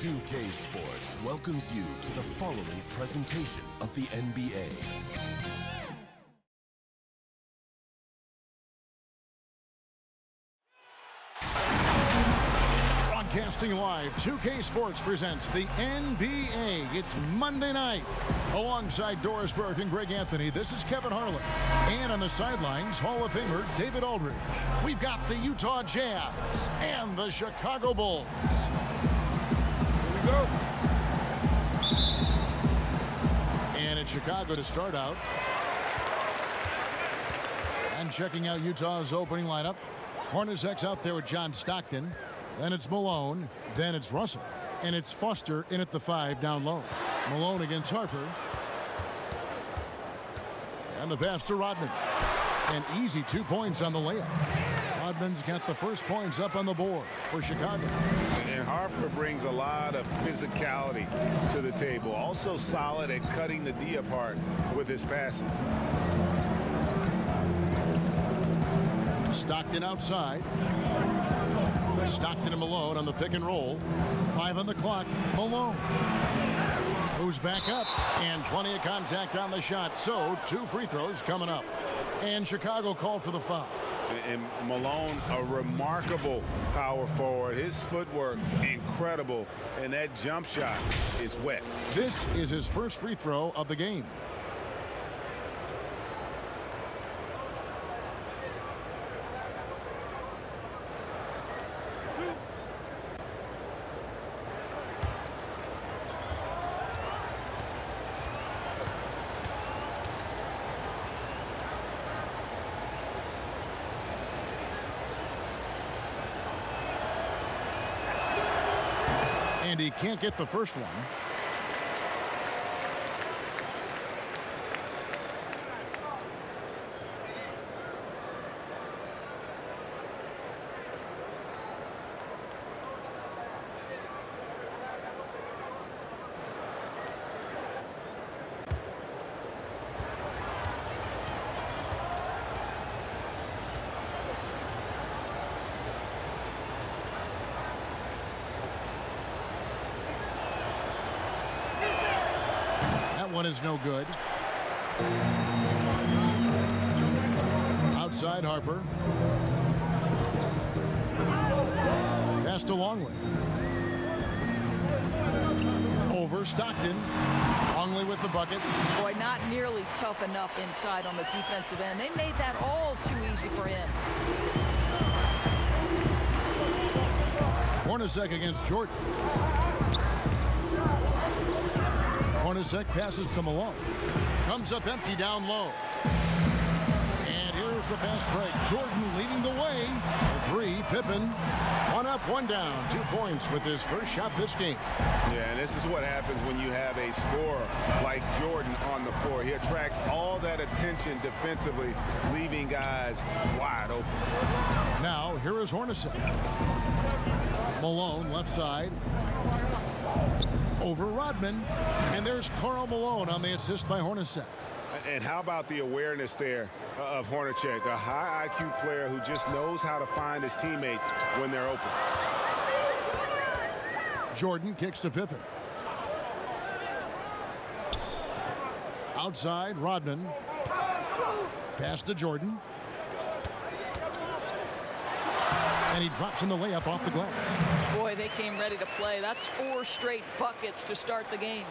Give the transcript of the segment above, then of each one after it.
2K Sports welcomes you to the following presentation of the NBA. Broadcasting live, 2K Sports presents the NBA. It's Monday night. Alongside Doris Burke and Greg Anthony, this is Kevin Harlan. And on the sidelines, Hall of Famer David Aldridge. We've got the Utah Jazz and the Chicago Bulls. Here we go. And it's Chicago to start out. And checking out Utah's opening lineup. Hornacek's out there with John Stockton. Then it's Malone. Then it's Russell. And it's Foster in at the 5 down low. Malone against Harper. And the pass to Rodman. An easy 2 points on the layup. Rodman's got the first points up on the board for Chicago. And Harper brings a lot of physicality to the table. Also solid at cutting the D apart with his passing. Stockton outside. Stockton and Malone on the pick and roll. 5 on the clock. Malone. Who's back up. And plenty of contact on the shot. So 2 free throws coming up. And Chicago called for the foul. And Malone, a remarkable power forward. His footwork, incredible. And that jump shot is wet. This is his first free throw of the game. And he can't get the first one. One is no good. Outside Harper. Pass to Longley. Over Stockton. Longley with the bucket. Boy, not nearly tough enough inside on the defensive end. They made that all too easy for him. Hornacek against Jordan. Hornacek passes to Malone. Comes up empty down low. And here's the fast break. Jordan leading the way. A 3, Pippen. 1 up, 1 down. 2 points with his first shot this game. Yeah, and this is what happens when you have a scorer like Jordan on the floor. He attracts all that attention defensively, leaving guys wide open. Now, here is Hornacek. Malone, left side. Over Rodman, and there's Karl Malone on the assist by Hornacek. And how about the awareness there of Hornacek, a high IQ player who just knows how to find his teammates when they're open. Jordan kicks to Pippen. Outside, Rodman. Pass to Jordan. And he drops in the layup off the glass. Boy, they came ready to play. That's 4 straight buckets to start the game.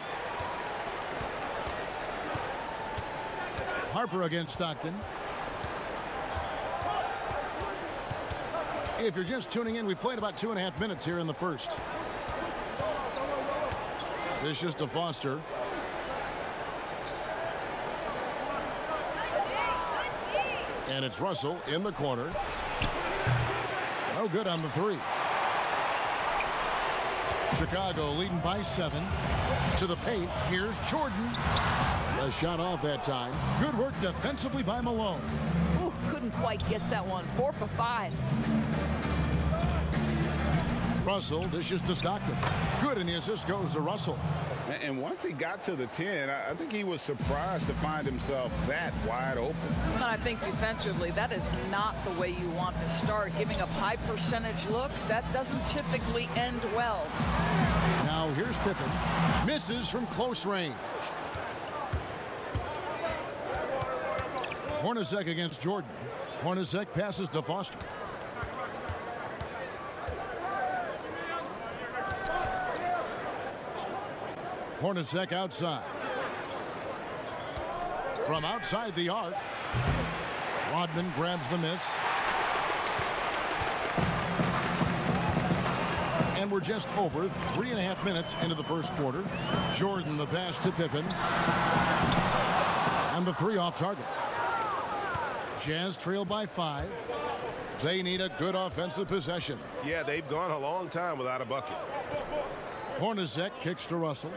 Harper against Stockton. If you're just tuning in, we've played about 2.5 minutes here in the first. This is to Foster. And it's Russell in the corner. No good on the 3. Chicago leading by 7. To the paint. Here's Jordan. A shot off that time. Good work defensively by Malone. Ooh, couldn't quite get that one. 4 for 5. Russell dishes to Stockton. Good, and the assist goes to Russell. And once he got to the 10, I think he was surprised to find himself that wide open. And I think defensively, that is not the way you want to start. Giving up high percentage looks, that doesn't typically end well. Now here's Pippen. Misses from close range. Hornacek against Jordan. Hornacek passes to Foster. Hornacek outside. From outside the arc, Rodman grabs the miss. And we're just over 3.5 minutes into the first quarter. Jordan the pass to Pippen. And the 3 off target. Jazz trail by 5. They need a good offensive possession. Yeah, they've gone a long time without a bucket. Hornacek kicks to Russell.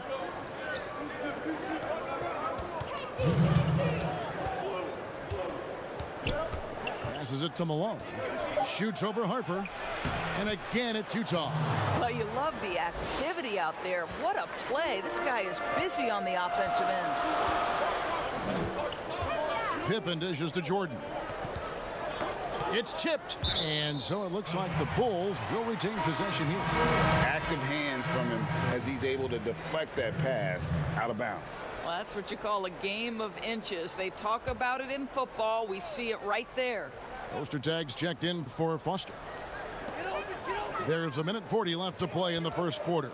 Passes it to Malone. Shoots over Harper. And again, it's Utah. Well, you love the activity out there. What a play. This guy is busy on the offensive end. Pippen dishes to Jordan. It's tipped. And so it looks like the Bulls will retain possession here. Active hands from him as he's able to deflect that pass out of bounds. Well, that's what you call a game of inches. They talk about it in football. We see it right there. Poster tags checked in for Foster. There's 1:40 left to play in the first quarter.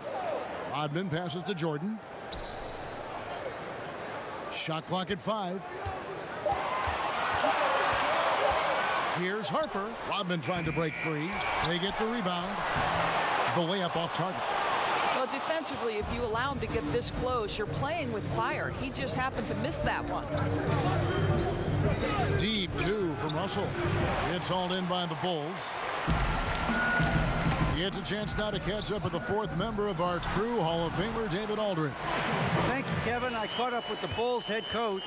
Rodman passes to Jordan. Shot clock at 5. Here's Harper. Rodman trying to break free. They get the rebound. The layup off target. Well, defensively, if you allow him to get this close, you're playing with fire. He just happened to miss that one. Deep 2 from Russell. It's hauled in by the Bulls. He gets a chance now to catch up with the 4th member of our crew, Hall of Famer David Aldridge. Thank you, Kevin. I caught up with the Bulls head coach.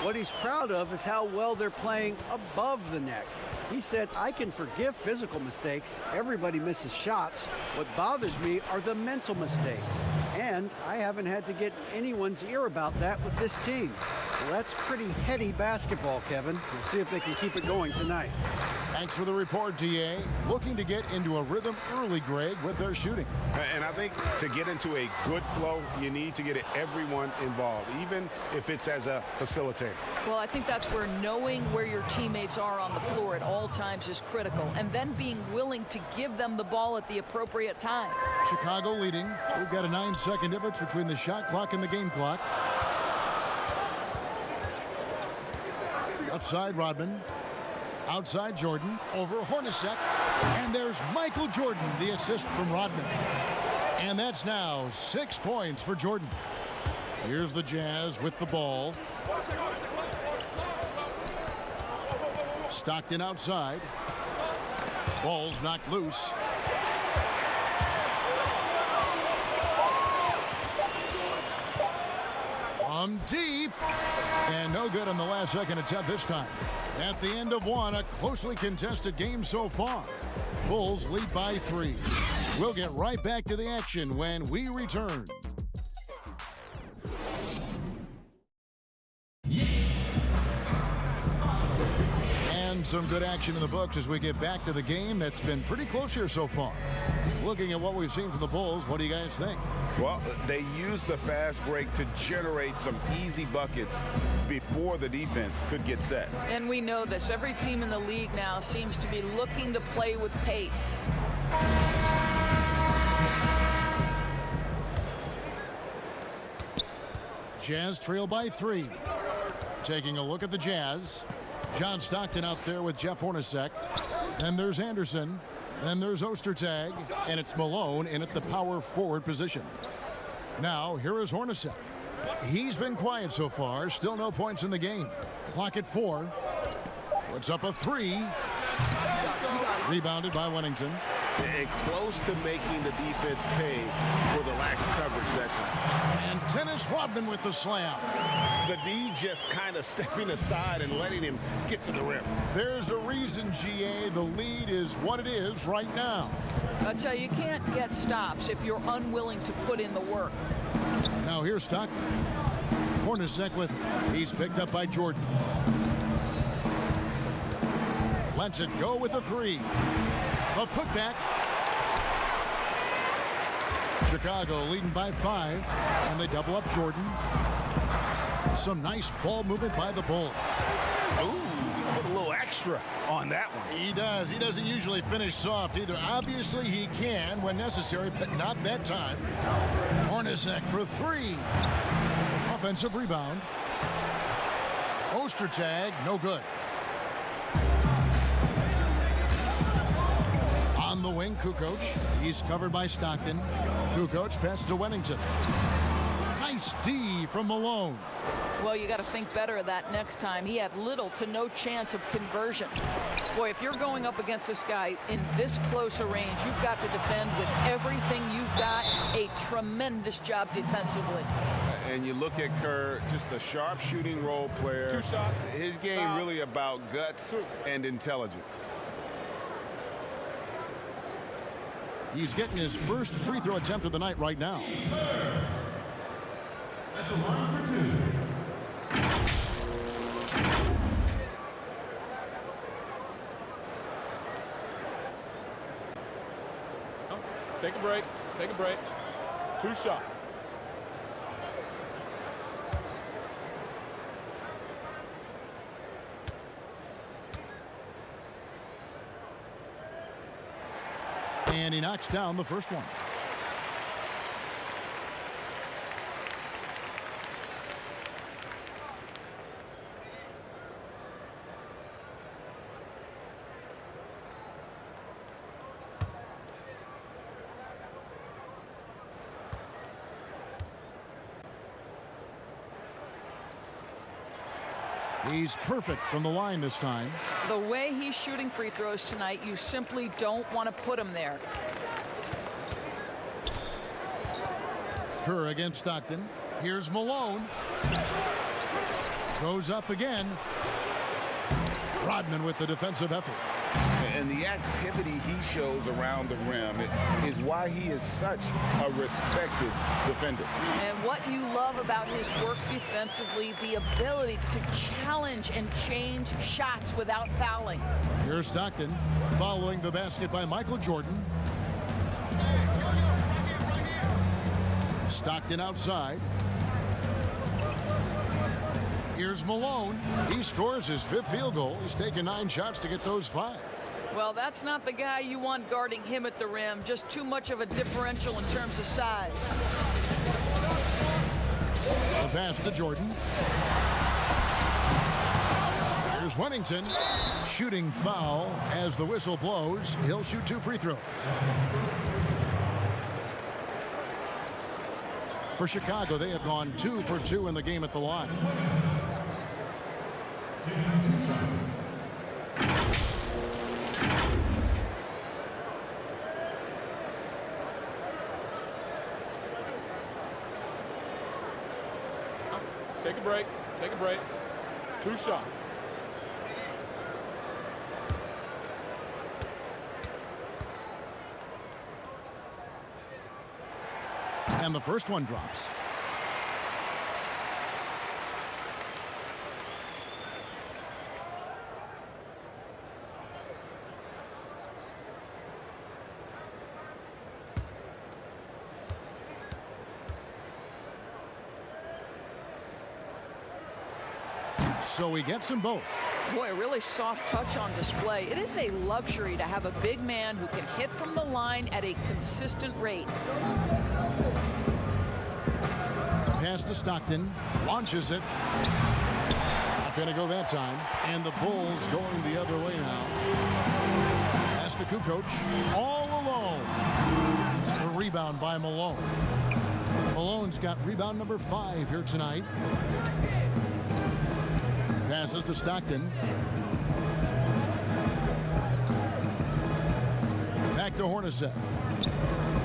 What he's proud of is how well they're playing above the neck. He said, I can forgive physical mistakes. Everybody misses shots. What bothers me are the mental mistakes. And I haven't had to get in anyone's ear about that with this team. Well, that's pretty heady basketball, Kevin. We'll see if they can keep it going tonight. Thanks for the report, DA. Looking to get into a rhythm early, Greg, with their shooting. And I think to get into a good flow, you need to get everyone involved, even if it's as a facilitator. Well, I think that's where knowing where your teammates are on the floor at all times is critical, and then being willing to give them the ball at the appropriate time. Chicago leading. We've got a 9-second difference between the shot clock and the game clock. Left side, Rodman. Outside, Jordan. Over Hornacek. And there's Michael Jordan, the assist from Rodman. And that's now 6 points for Jordan. Here's the Jazz with the ball. Stockton outside. Ball's knocked loose. From deep. And no good on the last second attempt this time. At the end of one, a closely contested game so far. Bulls lead by 3. We'll get right back to the action when we return. And some good action in the books as we get back to the game that's been pretty close here so far. Looking at what we've seen from the Bulls, what do you guys think? Well, they used the fast break to generate some easy buckets before the defense could get set. And we know this. Every team in the league now seems to be looking to play with pace. Jazz trail by 3. Taking a look at the Jazz. John Stockton out there with Jeff Hornacek. Then there's Anderson. Then there's Ostertag. And it's Malone in at the power forward position. Now, here is Hornacek. He's been quiet so far. Still no points in the game. Clock at 4. Puts up a 3. Rebounded by Wennington. And close to making the defense pay for the lax coverage that time. And Dennis Rodman with the slam. The D just kind of stepping aside and letting him get to the rim. There's a reason, GA, the lead is what it is right now. I tell you, you can't get stops if you're unwilling to put in the work. Now here's Stockton. Hornacek with, he's picked up by Jordan. Lets it go with a three. A putback. Chicago leading by 5, and they double up Jordan. Some nice ball movement by the Bulls. Ooh, put a little extra on that one. He does. He doesn't usually finish soft either. Obviously, he can when necessary, but not that time. Hornacek for 3. Offensive rebound. Ostertag, no good. On the wing, Kukoc. He's covered by Stockton. Kukoc pass to Wennington. Nice D from Malone. Well, you got to think better of that next time. He had little to no chance of conversion. Boy, if you're going up against this guy in this close a range, you've got to defend with everything you've got. A tremendous job defensively. And you look at Kerr, just a sharp shooting role player. 2 shots. His game really about guts and intelligence. He's getting his first free throw attempt of the night right now. At the line for 2. Take a break. Take a break. 2 shots. And he knocks down the first one. He's perfect from the line this time. The way he's shooting free throws tonight, you simply don't want to put him there. Kerr against Stockton. Here's Malone. Goes up again. Rodman with the defensive effort. And the activity he shows around the rim is why he is such a respected defender. And what you love about his work defensively, the ability to challenge and change shots without fouling. Here's Stockton following the basket by Michael Jordan. Stockton outside. Here's Malone. He scores his 5th field goal. He's taken 9 shots to get those 5. Well, that's not the guy you want guarding him at the rim. Just too much of a differential in terms of size. The pass to Jordan. Here's Wennington. Shooting foul as the whistle blows. He'll shoot 2 free throws. For Chicago, they have gone 2 for 2 in the game at the line. Take a break. Take a break. 2 shots. And the first one drops. So he gets them both. Boy, a really soft touch on display. It is a luxury to have a big man who can hit from the line at a consistent rate. Pass to Stockton. Launches it. Not going to go that time. And the Bulls going the other way now. Pass to Kukoc. All alone. The rebound by Malone. Malone's got rebound number 5 here tonight. Passes to Stockton. Back to Hornacek.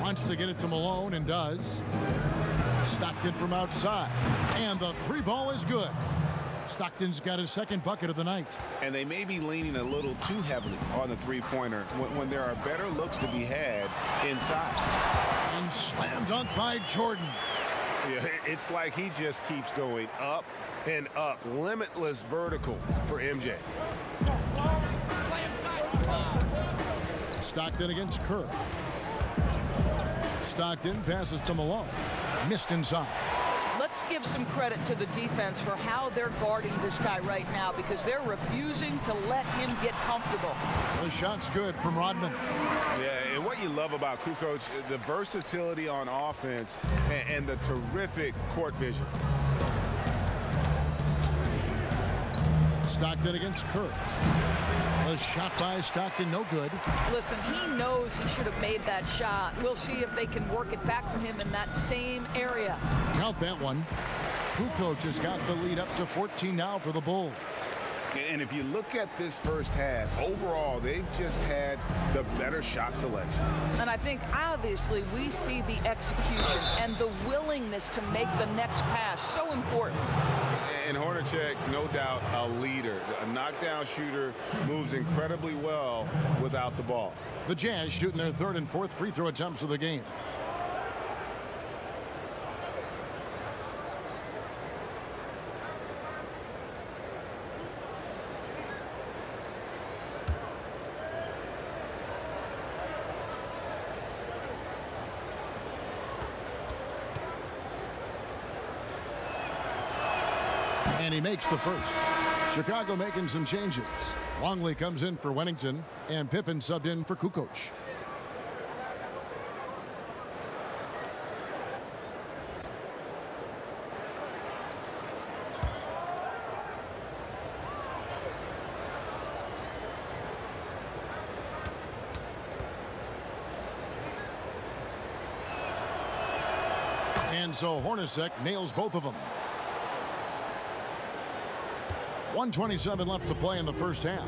Wants to get it to Malone and does. Stockton from outside. And the three ball is good. Stockton's got his second bucket of the night. And they may be leaning a little too heavily on the three-pointer when there are better looks to be had inside. And slam dunk by Jordan. Yeah, it's like he just keeps going up and up. Limitless vertical for MJ. Stockton against Kerr. Stockton passes to Malone. Missed inside. Let's give some credit to the defense for how they're guarding this guy right now, because they're refusing to let him get comfortable. The shot's good from Rodman. Yeah, and what you love about Kukoc, the versatility on offense and the terrific court vision. Stockton against Kerr. The shot by Stockton, no good. Listen, he knows he should have made that shot. We'll see if they can work it back to him in that same area. Count that one. Kukoc has got the lead up to 14 now for the Bulls. And if you look at this first half, overall, they've just had the better shot selection. And I think, obviously, we see the execution and the willingness to make the next pass so important. And Hornacek, no doubt, a leader. A knockdown shooter, moves incredibly well without the ball. The Jazz shooting their third and fourth free throw attempts of the game. And he makes the first. Chicago making some changes. Longley comes in for Wennington, and Pippen subbed in for Kukoc. And so Hornacek nails both of them. 1:27 left to play in the first half.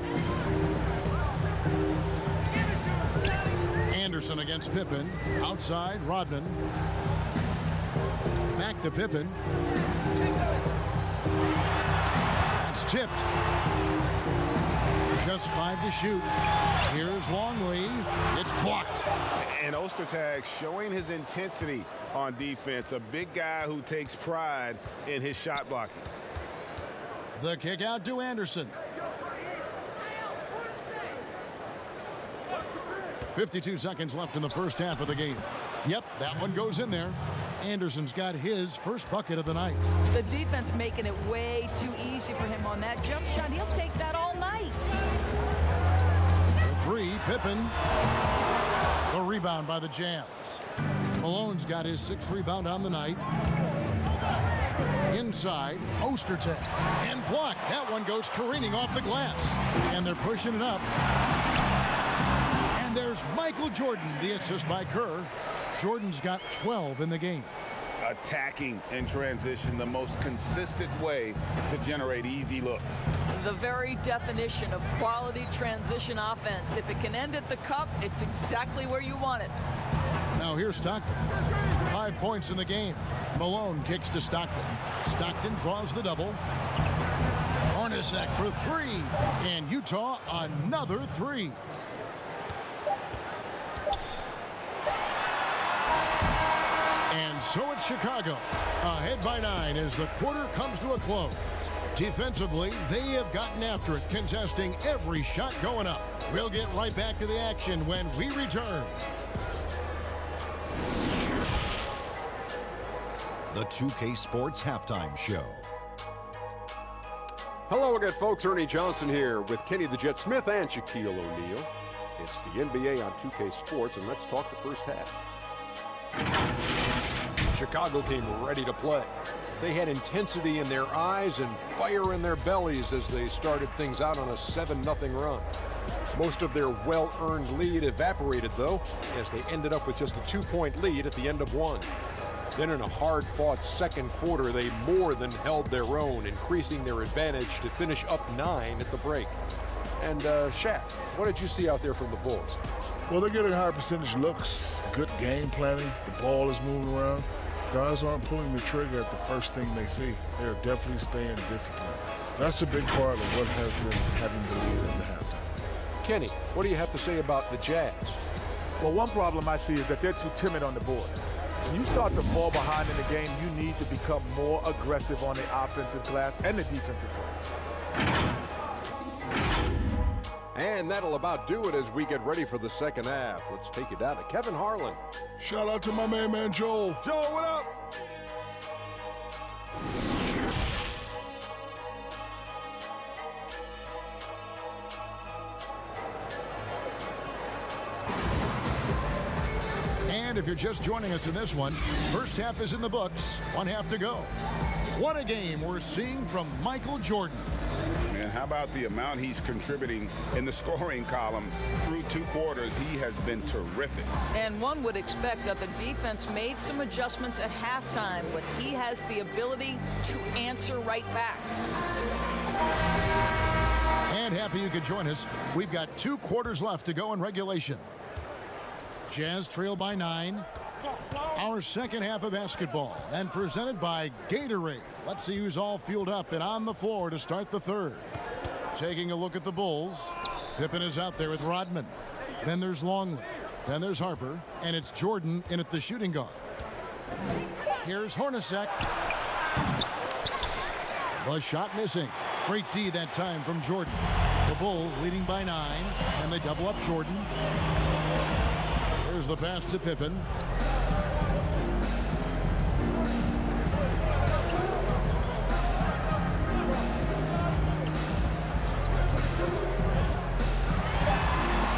Anderson against Pippen. Outside, Rodman. Back to Pippen. That's tipped. Just 5 to shoot. Here's Longley. It's blocked. And Ostertag showing his intensity on defense. A big guy who takes pride in his shot blocking. The kick out to Anderson. 52 seconds left in the first half of the game. Yep, that one goes in there. Anderson's got his first bucket of the night. The defense making it way too easy for him on that jump shot. He'll take that all night. The three, Pippen. The rebound by the Jazz. Malone's got his 6th rebound on the night. Inside, Ostertag. And blocked. That one goes careening off the glass. And they're pushing it up. And there's Michael Jordan, the assist by Kerr. Jordan's got 12 in the game. Attacking in transition, the most consistent way to generate easy looks. The very definition of quality transition offense. If it can end at the cup, it's exactly where you want it. Now here's Stockton. 5 points in the game. Malone kicks to Stockton. Stockton draws the double. Hornacek for 3. And Utah another 3. And so it's Chicago, ahead by 9 as the quarter comes to a close. Defensively, they have gotten after it, contesting every shot going up. We'll get right back to the action when we return. The 2K Sports Halftime Show. Hello again, folks. Ernie Johnson here with Kenny the Jet Smith and Shaquille O'Neal. It's the NBA on 2K Sports, and let's talk the first half. Chicago came ready to play. They had intensity in their eyes and fire in their bellies as they started things out on a 7-0 run. Most of their well-earned lead evaporated, though, as they ended up with just a 2-point lead at the end of one. Then in a hard-fought second quarter, they more than held their own, increasing their advantage to finish up 9 at the break. And Shaq, what did you see out there from the Bulls? Well, they're getting higher percentage looks, good game planning. The ball is moving around. Guys aren't pulling the trigger at the first thing they see. They're definitely staying disciplined. That's a big part of what has them having the lead in the halftime. Kenny, what do you have to say about the Jazz? Well, one problem I see is that they're too timid on the board. When you start to fall behind in the game, you need to become more aggressive on the offensive glass and the defensive glass. And that'll about do it as we get ready for the second half. Let's take it down to Kevin Harlan. Shout out to my main man, Joel. Joel, what up? And if you're just joining us in this one, first half is in the books, one half to go. What a game we're seeing from Michael Jordan. Man, how about the amount he's contributing in the scoring column through 2 quarters? He has been terrific. And one would expect that the defense made some adjustments at halftime, but he has the ability to answer right back. And happy you could join us. We've got 2 quarters left to go in regulation. Jazz trail by 9. Our second half of basketball, and presented by Gatorade. Let's see who's all fueled up and on the floor to start the third. Taking a look at the Bulls. Pippen is out there with Rodman. Then there's Longley. Then there's Harper. And it's Jordan in at the shooting guard. Here's Hornacek. The shot missing. Great D that time from Jordan. The Bulls leading by 9, and they double up Jordan. Here's the pass to Pippen.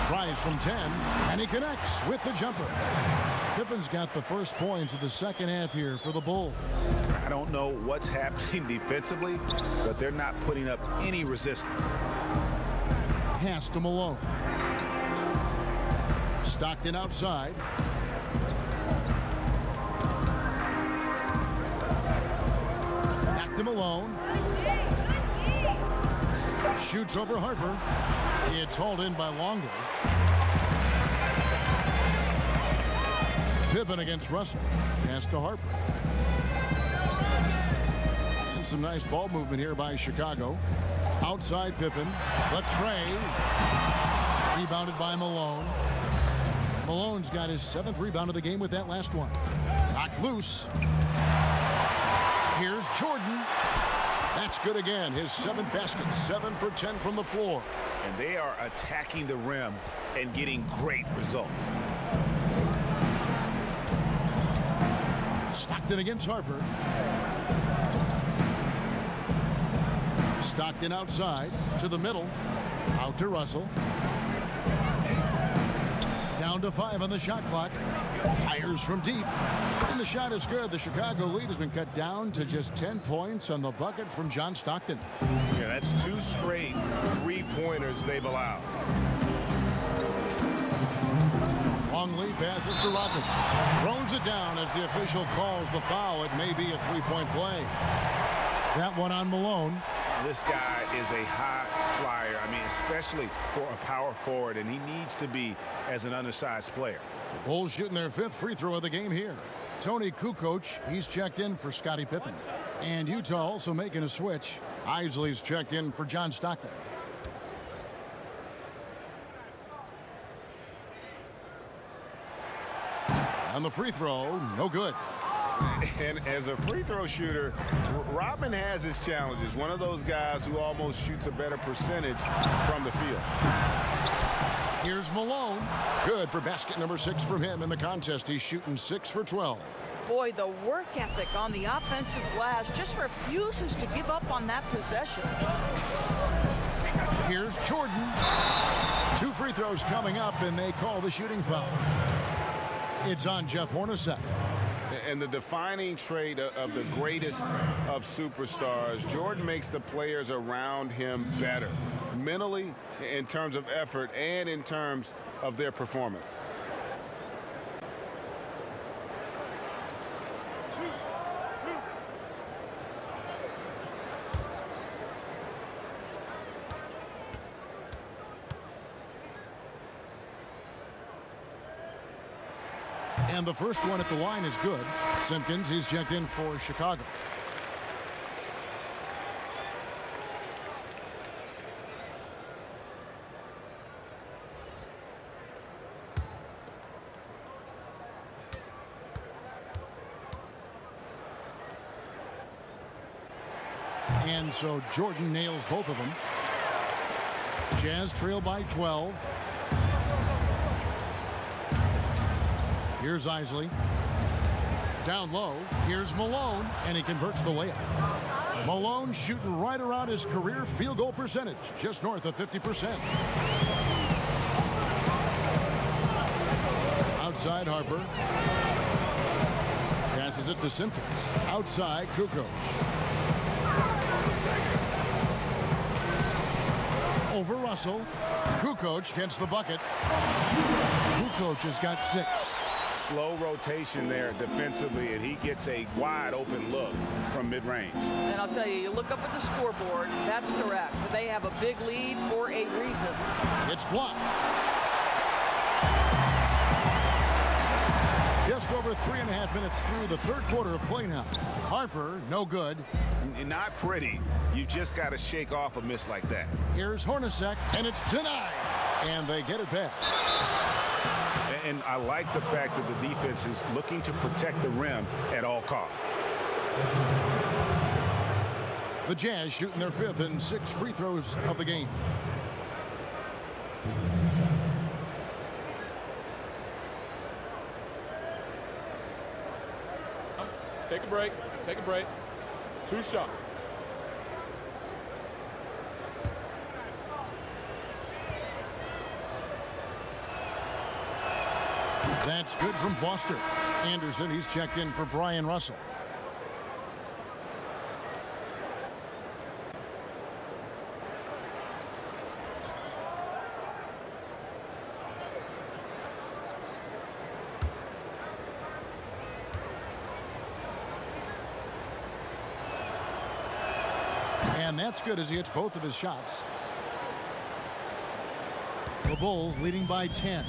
Tries from 10, and he connects with the jumper. Pippen's got the first points of the second half here for the Bulls. I don't know what's happening defensively, but they're not putting up any resistance. Pass to Malone. Stockton outside. Back to Malone. Shoots over Harper. It's hauled in by Longley. Pippen against Russell. Pass to Harper. And some nice ball movement here by Chicago. Outside Pippen. The tray. Rebounded by Malone. Malone's got his 7th rebound of the game with that last one. Knocked loose. Here's Jordan. That's good again. His 7th basket. 7 for 10 from the floor. And they are attacking the rim and getting great results. Stockton against Harper. Stockton outside to the middle. Out to Russell. Down to 5 on the shot clock. Fires from deep. And the shot is good. The Chicago lead has been cut down to just 10 points on the bucket from John Stockton. Yeah, that's 2 straight 3-pointers they've allowed. Longley passes to Rodman. Throws it down as the official calls the foul. It may be a 3-point play. That one on Malone. This guy is a high flyer. I mean, especially for a power forward, and he needs to be as an undersized player. The Bulls shooting their 5th free throw of the game here. Tony Kukoc, he's checked in for Scottie Pippen. And Utah also making a switch. Isley's checked in for John Stockton. And the free throw, no good. And as a free throw shooter, Rodman has his challenges. One of those guys who almost shoots a better percentage from the field. Here's Malone. Good for basket number 6 from him in the contest. He's shooting 6 for 12. Boy, the work ethic on the offensive glass just refuses to give up on that possession. Here's Jordan. 2 free throws coming up, and they call the shooting foul. It's on Jeff Hornacek. And the defining trait of the greatest of superstars, Jordan makes the players around him better, mentally, in terms of effort, and in terms of their performance. And the first one at the line is good. Simpkins, he's checked in for Chicago. And so Jordan nails both of them. Jazz trail by 12. Here's Isley. Down low. Here's Malone, and he converts the layup. Malone shooting right around his career field goal percentage, just north of 50%. Outside Harper. Passes it to Simpkins. Outside Kukoc. Over Russell. Kukoc gets the bucket. Kukoc has got 6. Slow rotation there defensively, and he gets a wide open look from mid-range. And I'll tell you, you look up at the scoreboard, that's correct. They have a big lead for a reason. It's blocked. Just over 3.5 minutes through the third quarter of play now. Harper, no good. Not pretty. You just got to shake off a miss like that. Here's Hornacek, and it's denied. And they get it back. And I like the fact that the defense is looking to protect the rim at all costs. The Jazz shooting their 5th and 6th free throws of the game. Take a break. Take a break. 2 shots. That's good from Foster. Anderson, he's checked in for Brian Russell. And that's good as he hits both of his shots. The Bulls leading by 10.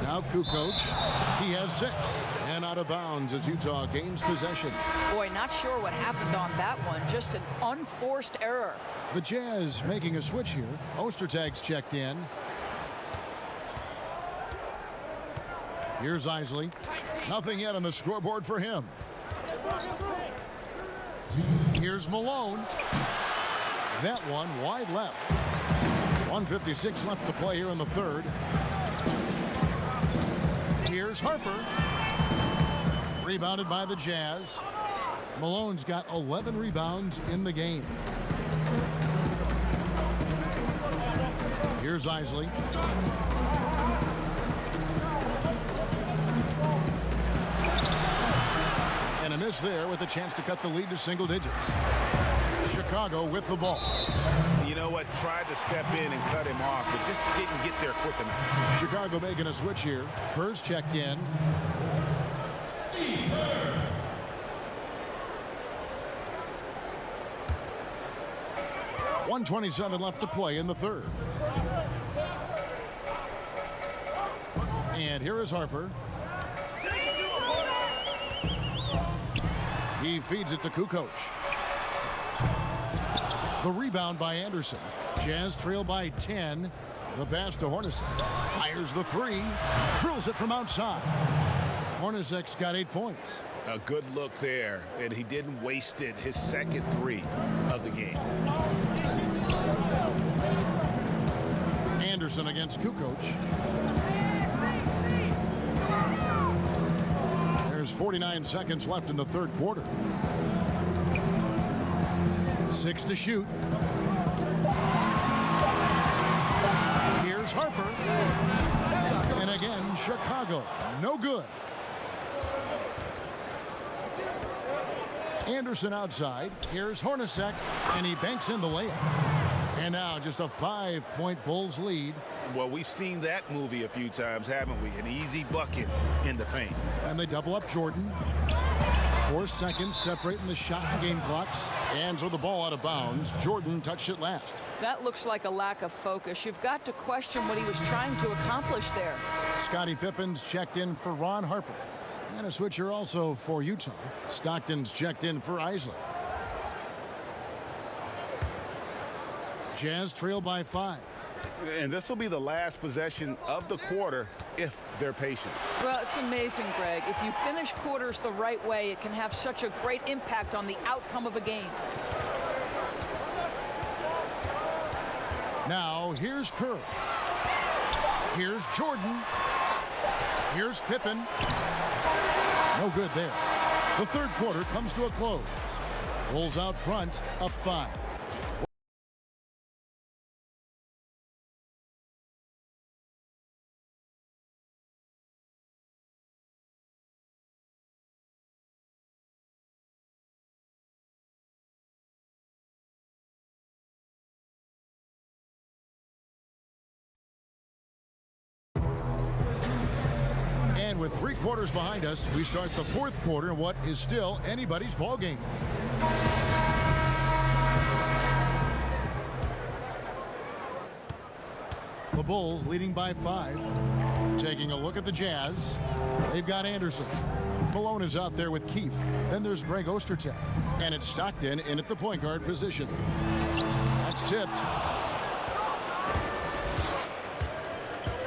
Now Kukoc, he has 6. And out of bounds as Utah gains possession. Boy, not sure what happened on that one. Just an unforced error. The Jazz making a switch here. Ostertag's checked in. Here's Isley. Nothing yet on the scoreboard for him. Here's Malone. That one wide left. 1:56 left to play here in the third. Here's Harper. Rebounded by the Jazz. Malone's got 11 rebounds in the game. Here's Isley. And a miss there with a chance to cut the lead to single digits. Chicago with the ball. You know what? Tried to step in and cut him off, but just didn't get there quick enough. Chicago making a switch here. Kerr's checked in. 1:27 left to play in the third. And here is Harper. He feeds it to Kukoc. The rebound by Anderson. Jazz trail by 10. The pass to Hornacek. Fires the 3. Drills it from outside. Hornacek's got 8 points. A good look there, and he didn't waste it. His second 3 of the game. Anderson against Kukoc. There's 49 seconds left in the third quarter. 6 to shoot. Here's Harper. And again, Chicago. No good. Anderson outside. Here's Hornacek. And he banks in the layup. And now just a 5-point Bulls lead. Well, we've seen that movie a few times, haven't we? An easy bucket in the paint. And they double up Jordan. 4 seconds separating the shot and game clocks. And so the ball out of bounds. Jordan touched it last. That looks like a lack of focus. You've got to question what he was trying to accomplish there. Scottie Pippen's checked in for Ron Harper. And a switcher also for Utah. Stockton's checked in for Isley. Jazz trail by 5. And this will be the last possession of the quarter if they're patient. Well, it's amazing, Greg. If you finish quarters the right way, it can have such a great impact on the outcome of a game. Now, here's Kerr. Here's Jordan. Here's Pippen. No good there. The third quarter comes to a close. Bulls out front, up 5. And with 3 quarters behind us, we start the fourth quarter in what is still anybody's ball game. The Bulls leading by 5. Taking a look at the Jazz. They've got Anderson. Malone is out there with Keefe. Then there's Greg Ostertag. And it's Stockton in at the point guard position. That's tipped.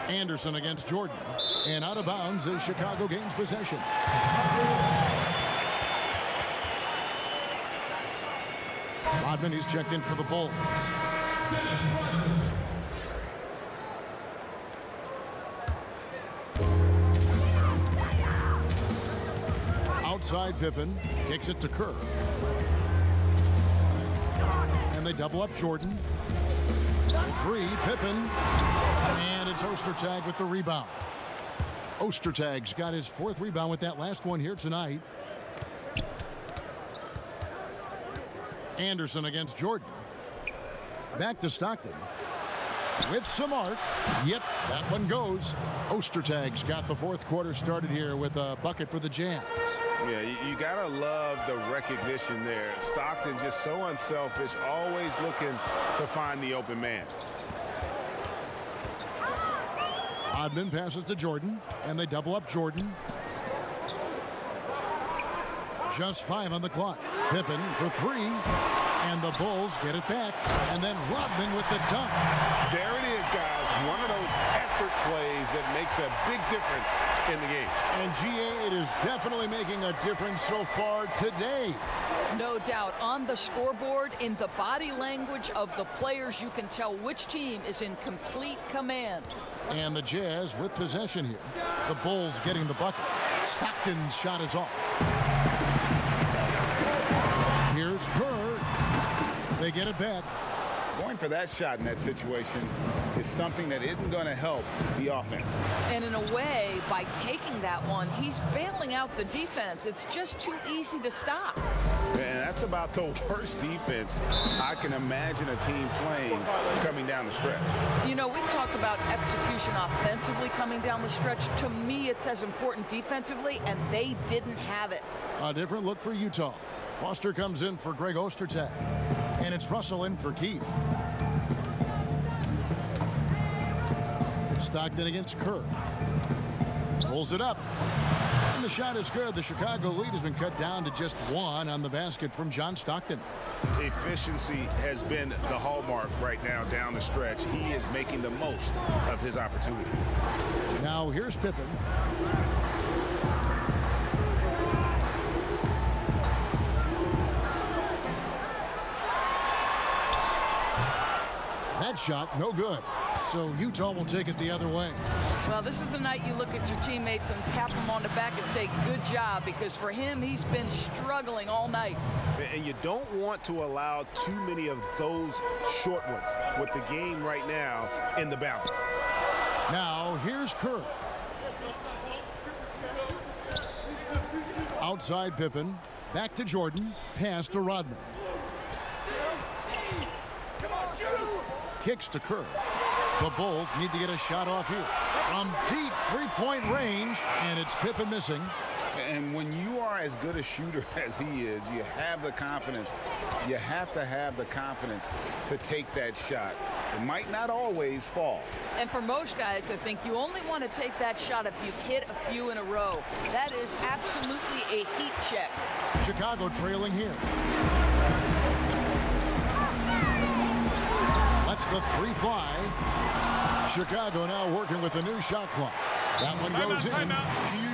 Anderson against Jordan. And out of bounds as Chicago gains possession. Rodman is checked in for the Bulls. Outside Pippen. Kicks it to Kerr. And they double up Jordan. 3, Pippen. And it's Ostertag with the rebound. Ostertag's got his 4th rebound with that last one here tonight. Anderson against Jordan. Back to Stockton. With some arc. Yep, that one goes. Ostertag's got the fourth quarter started here with a bucket for the Jazz. Yeah, you gotta love the recognition there. Stockton just so unselfish, always looking to find the open man. Rodman passes to Jordan, and they double up Jordan. Just 5 on the clock. Pippen for 3, and the Bulls get it back. And then Rodman with the dunk. There it is, guys. One of those effort plays that makes a big difference in the game. And GA, it is definitely making a difference so far today. No doubt. On the scoreboard, in the body language of the players, you can tell which team is in complete command. And the Jazz with possession here. The Bulls getting the bucket. Stockton's shot is off. Here's Kerr. They get it back. Going for that shot in that situation is something that isn't going to help the offense. And in a way, by taking that one, he's bailing out the defense. It's just too easy to stop. And that's about the worst defense I can imagine a team playing coming down the stretch. You know, we talk about execution offensively coming down the stretch. To me, it's as important defensively, and they didn't have it. A different look for Utah. Foster comes in for Greg Ostertag. And it's Russell in for Keefe. Stockton against Kerr. Pulls it up. And the shot is good. The Chicago lead has been cut down to just 1 on the basket from John Stockton. Efficiency has been the hallmark right now down the stretch. He is making the most of his opportunity. Now here's Pippen. That shot, no good. So Utah will take it the other way. Well, this is the night you look at your teammates and tap them on the back and say, good job, because for him, he's been struggling all night. And you don't want to allow too many of those short ones with the game right now in the balance. Now, here's Kerr. Outside Pippen. Back to Jordan. Pass to Rodman. Kicks to Kerr. The Bulls need to get a shot off here. From deep 3-point range, and it's Pippen missing. And when you are as good a shooter as he is, you have the confidence. You have to have the confidence to take that shot. It might not always fall. And for most guys, I think you only want to take that shot if you've hit a few in a row. That is absolutely a heat check. Chicago trailing here. That's the free fly. Chicago now working with the new shot clock. That one goes in. Huge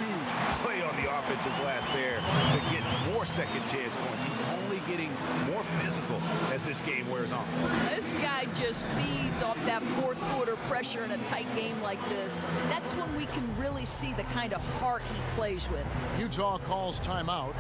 play on the offensive glass there to get more second chance points. He's only getting more physical as this game wears on. This guy just feeds off that fourth quarter pressure in a tight game like this. That's when we can really see the kind of heart he plays with. Utah calls timeout.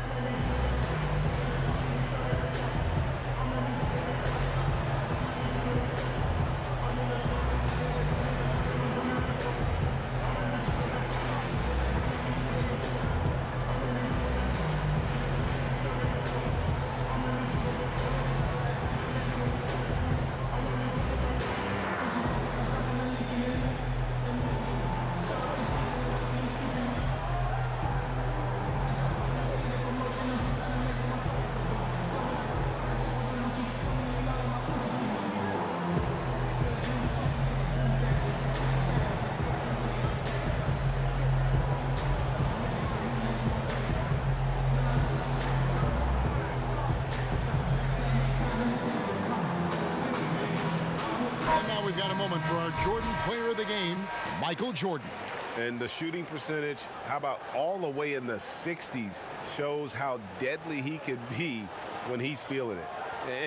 We've got a moment for our Jordan Player of the Game, Michael Jordan. And the shooting percentage, how about all the way in the 60s, shows how deadly he could be when he's feeling it.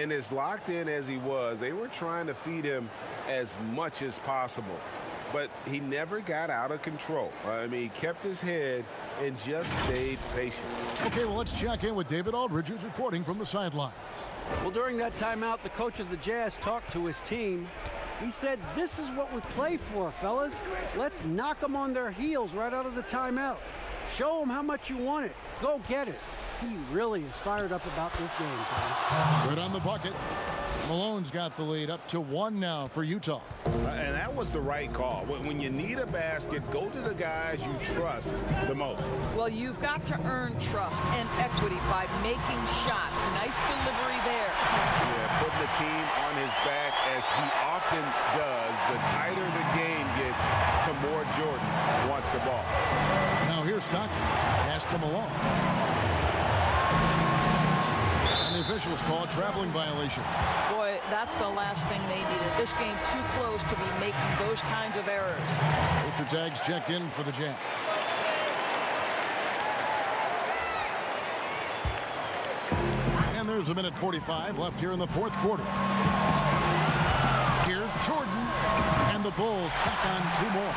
And as locked in as he was, they were trying to feed him as much as possible. But he never got out of control. I mean, he kept his head and just stayed patient. Okay, well, let's check in with David Aldridge, who's reporting from the sidelines. Well, during that timeout, the coach of the Jazz talked to his team. He said, this is what we play for, fellas. Let's knock them on their heels right out of the timeout. Show them how much you want it. Go get it. He really is fired up about this game, Tom. Good on the bucket. Malone's got the lead up to 1 now for Utah. And that was the right call. When you need a basket, go to the guys you trust the most. Well, you've got to earn trust and equity by making shots. Nice delivery there. Yeah, putting the team on his back as he often does. The tighter the game gets, the more Jordan wants the ball. Now here's Stockton. Pass to Malone. And the officials call a traveling violation. Boy, that's the last thing they needed. This game too close to be making those kinds of errors. Mr. Tags checked in for the Jazz. And there's a minute 45 left here in the fourth quarter. Here's Jordan, and the Bulls tack on 2 more.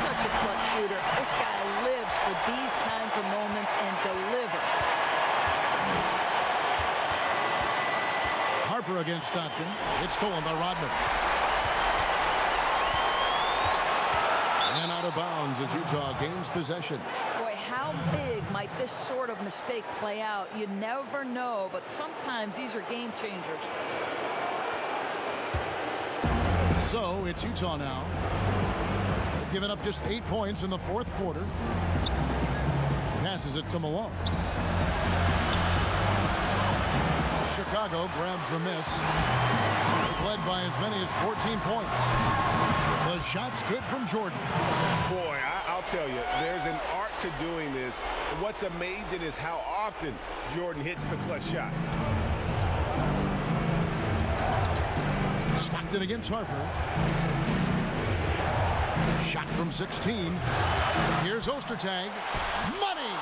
Such a clutch shooter. This guy lives for these kinds of moments and delivers. Harper against Stockton. It's stolen by Rodman. And out of bounds as Utah gains possession. Boy, how big might this sort of mistake play out? You never know, but sometimes these are game changers. So it's Utah now. They've given up just 8 points in the fourth quarter. Passes it to Malone. Chicago grabs the miss. They've led by as many as 14 points. The shot's good from Jordan. Boy, I'll tell you, there's an art to doing this. What's amazing is how often Jordan hits the clutch shot. Stockton against Harper. Shot from 16. Here's Ostertag. Money!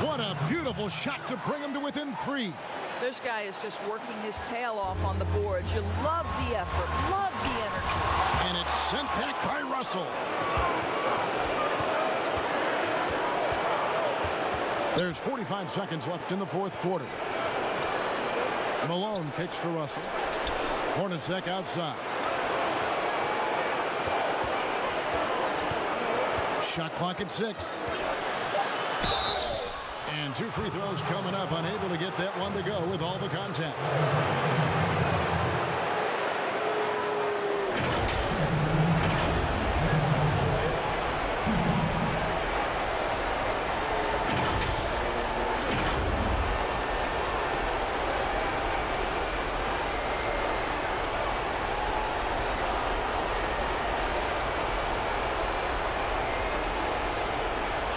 What a beautiful shot to bring him to within 3. This guy is just working his tail off on the boards. You love the effort, love the energy. And it's sent back by Russell. There's 45 seconds left in the fourth quarter. Malone kicks to Russell. Hornacek outside. Shot clock at 6. And 2 free throws coming up, unable to get that one to go with all the contact.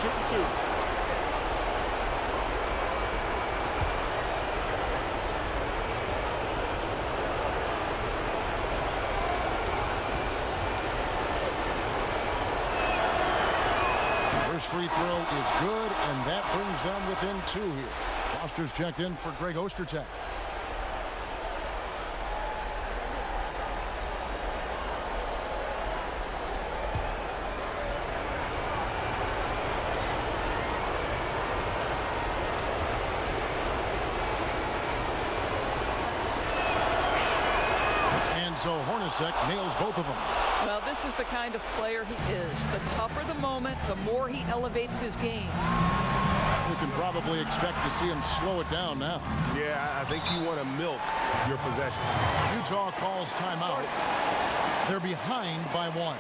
shooting 2. First free throw is good, and that brings them within 2 here. Foster's checked in for Greg Ostertag. So Hornacek nails both of them. Well, this is the kind of player he is. The tougher the moment, the more he elevates his game. You can probably expect to see him slow it down now. Yeah, I think you want to milk your possession. Utah calls timeout. They're behind by 1.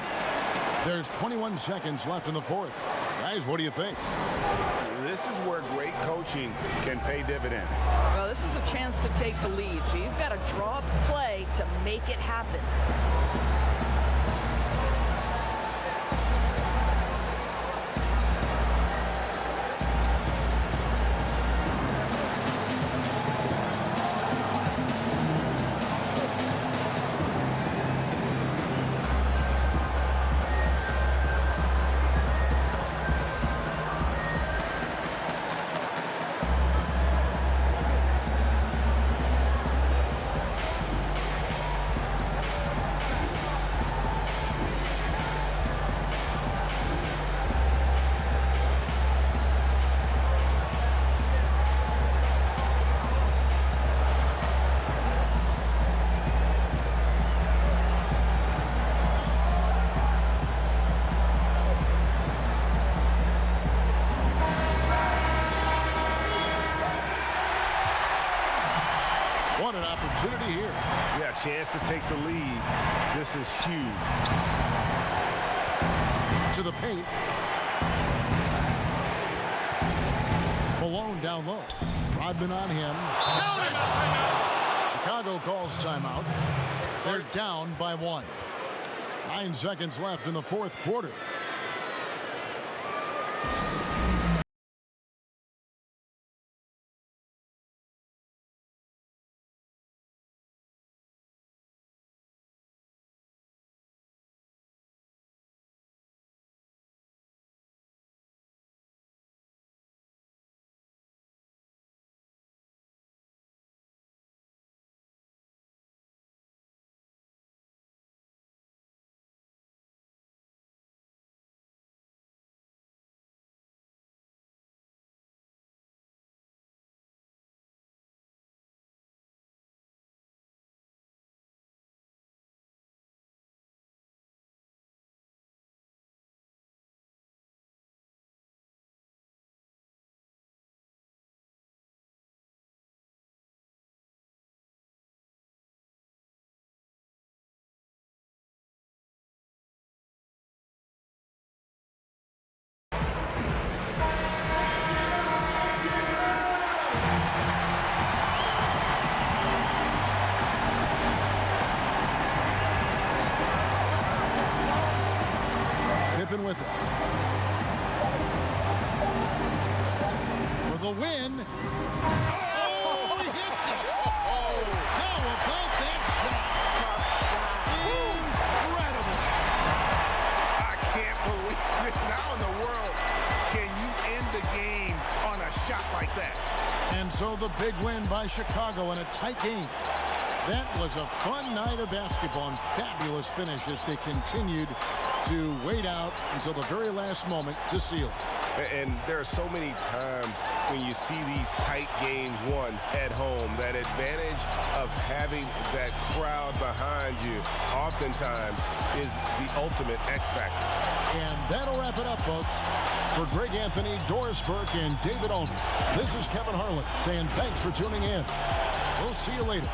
There's 21 seconds left in the 4th. Guys, what do you think? This is where great coaching can pay dividends. Well, this is a chance to take the lead, so you've got to draw up a play to make it happen. What an opportunity here. Yeah, chance to take the lead. This is huge. To the paint. Malone down low. Rodman on him. Count it! Chicago calls timeout. They're down by 1. 9 seconds left in the 4th quarter. With it. For the win. Oh, he hits it. How about that shot? Incredible. I can't believe it. How in the world can you end the game on a shot like that? And so the big win by Chicago in a tight game. That was a fun night of basketball and fabulous finish as they continued to wait out until the very last moment to seal it. And there are so many times when you see these tight games won at home, that advantage of having that crowd behind you oftentimes is the ultimate X factor. And that'll wrap it up, folks. For Greg Anthony, Doris Burke, and David Ullman, this is Kevin Harlan saying thanks for tuning in. We'll see you later.